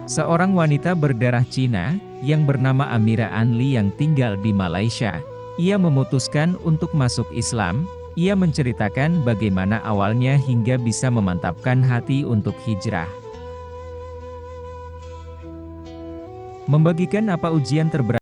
Seorang wanita berdarah Cina, yang bernama Amira Anli yang tinggal di Malaysia. Ia memutuskan untuk masuk Islam. Ia menceritakan bagaimana awalnya hingga bisa memantapkan hati untuk hijrah. Membagikan apa ujian terberat.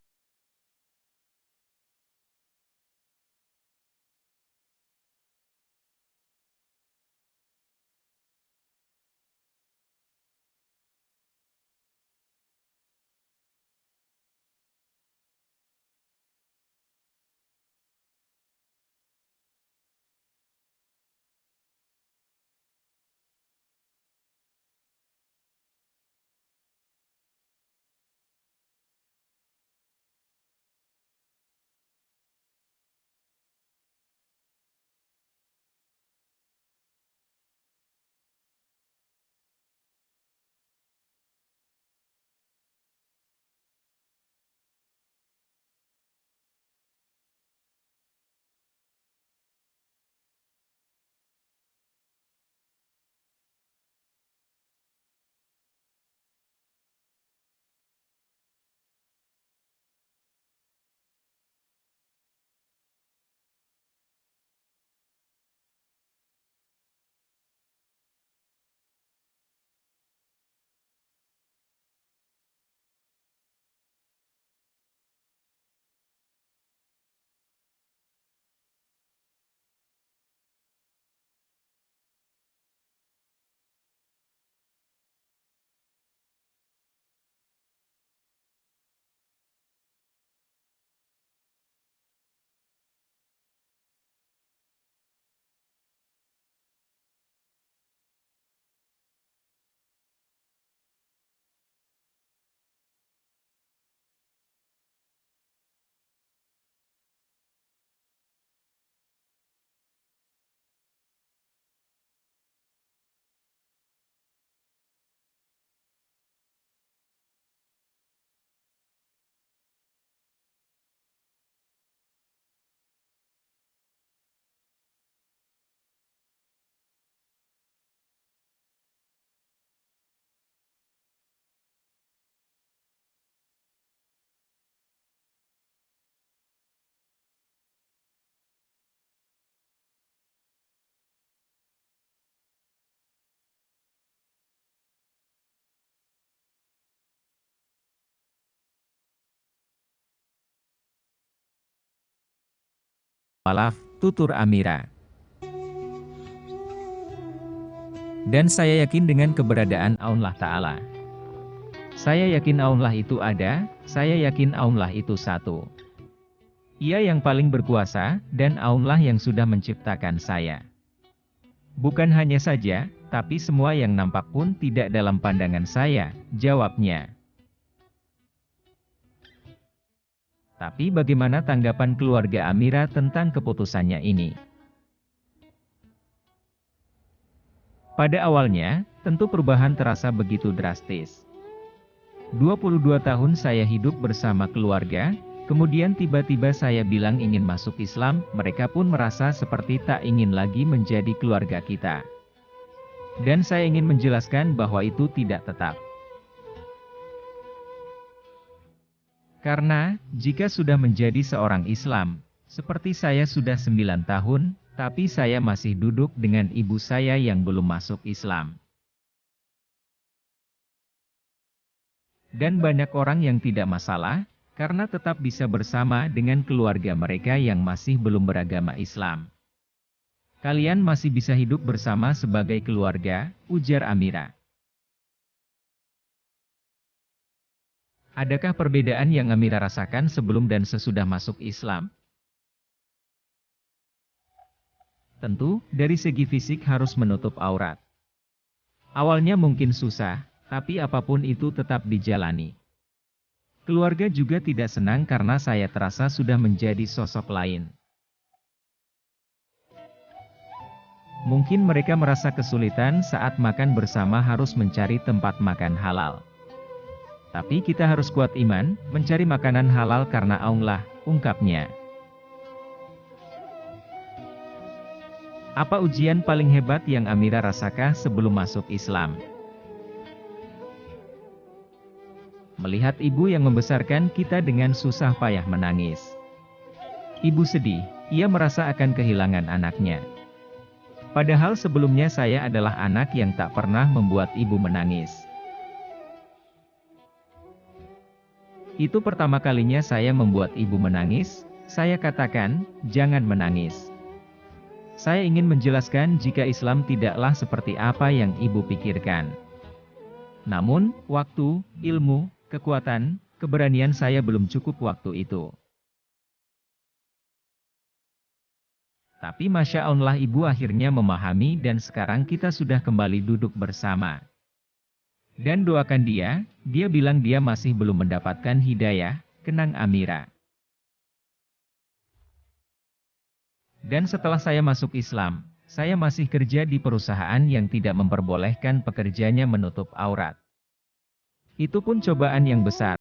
Maaf, tutur Amira. Dan saya yakin dengan keberadaan Allah Ta'ala. Saya yakin Allah itu ada, saya yakin Allah itu satu. Ia yang paling berkuasa, dan Allah yang sudah menciptakan saya. Bukan hanya saja, tapi semua yang nampak pun tidak dalam pandangan saya, jawabnya. Tapi bagaimana tanggapan keluarga Amira tentang keputusannya ini? Pada awalnya, tentu perubahan terasa begitu drastis. 22 tahun saya hidup bersama keluarga, kemudian tiba-tiba saya bilang ingin masuk Islam, mereka pun merasa seperti tak ingin lagi menjadi keluarga kita. Dan saya ingin menjelaskan bahwa itu tidak tetap. Karena, jika sudah menjadi seorang Islam, seperti saya sudah 9 tahun, tapi saya masih duduk dengan ibu saya yang belum masuk Islam. Dan banyak orang yang tidak masalah, karena tetap bisa bersama dengan keluarga mereka yang masih belum beragama Islam. Kalian masih bisa hidup bersama sebagai keluarga, ujar Amira. Adakah perbedaan yang Amira rasakan sebelum dan sesudah masuk Islam? Tentu, dari segi fisik harus menutup aurat. Awalnya mungkin susah, tapi apapun itu tetap dijalani. Keluarga juga tidak senang karena saya terasa sudah menjadi sosok lain. Mungkin mereka merasa kesulitan saat makan bersama harus mencari tempat makan halal. Tapi kita harus kuat iman, mencari makanan halal karena Allah, ungkapnya. Apa ujian paling hebat yang Amira rasakan sebelum masuk Islam? Melihat ibu yang membesarkan kita dengan susah payah menangis. Ibu sedih, ia merasa akan kehilangan anaknya. Padahal sebelumnya saya adalah anak yang tak pernah membuat ibu menangis. Itu pertama kalinya saya membuat ibu menangis. Saya katakan, jangan menangis. Saya ingin menjelaskan jika Islam tidaklah seperti apa yang ibu pikirkan. Namun, waktu, ilmu, kekuatan, keberanian saya belum cukup waktu itu. Tapi Masya Allah ibu akhirnya memahami dan sekarang kita sudah kembali duduk bersama. Dan doakan dia bilang dia masih belum mendapatkan hidayah, kenang Amira. Dan setelah saya masuk Islam, saya masih kerja di perusahaan yang tidak memperbolehkan pekerjanya menutup aurat. Itu pun cobaan yang besar.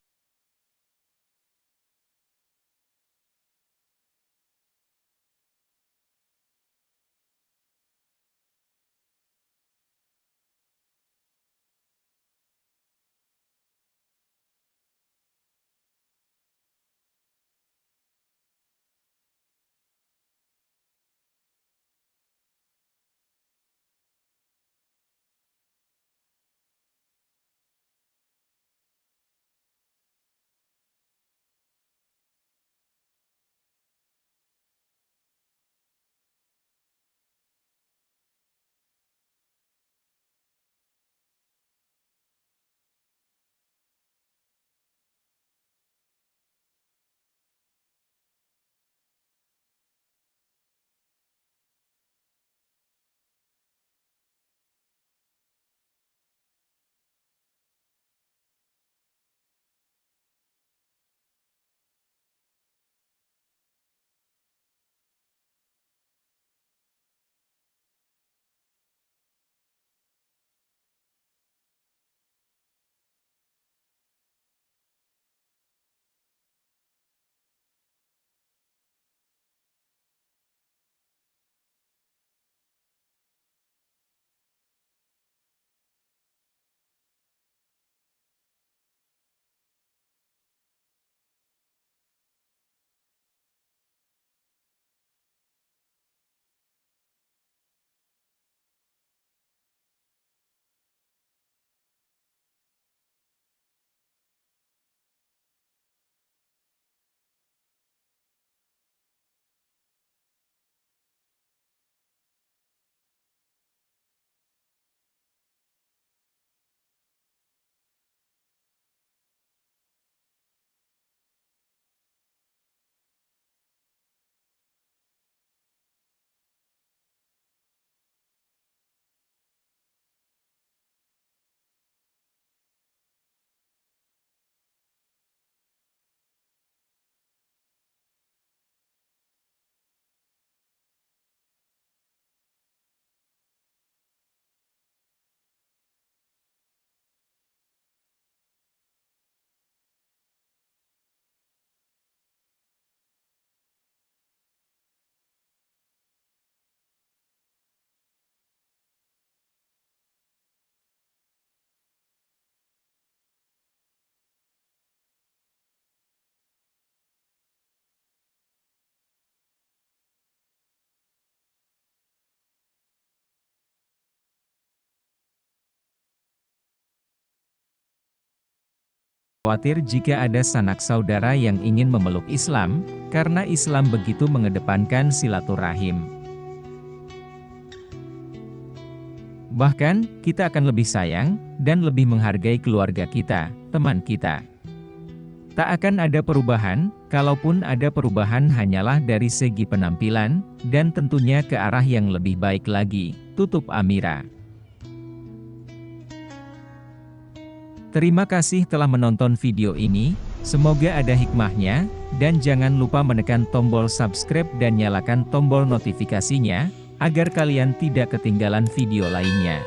Khawatir jika ada sanak saudara yang ingin memeluk Islam, karena Islam begitu mengedepankan silaturahim. Bahkan, kita akan lebih sayang, dan lebih menghargai keluarga kita, teman kita. Tak akan ada perubahan, kalaupun ada perubahan hanyalah dari segi penampilan, dan tentunya ke arah yang lebih baik lagi, tutup Amira. Terima kasih telah menonton video ini, semoga ada hikmahnya, dan jangan lupa menekan tombol subscribe dan nyalakan tombol notifikasinya, agar kalian tidak ketinggalan video lainnya.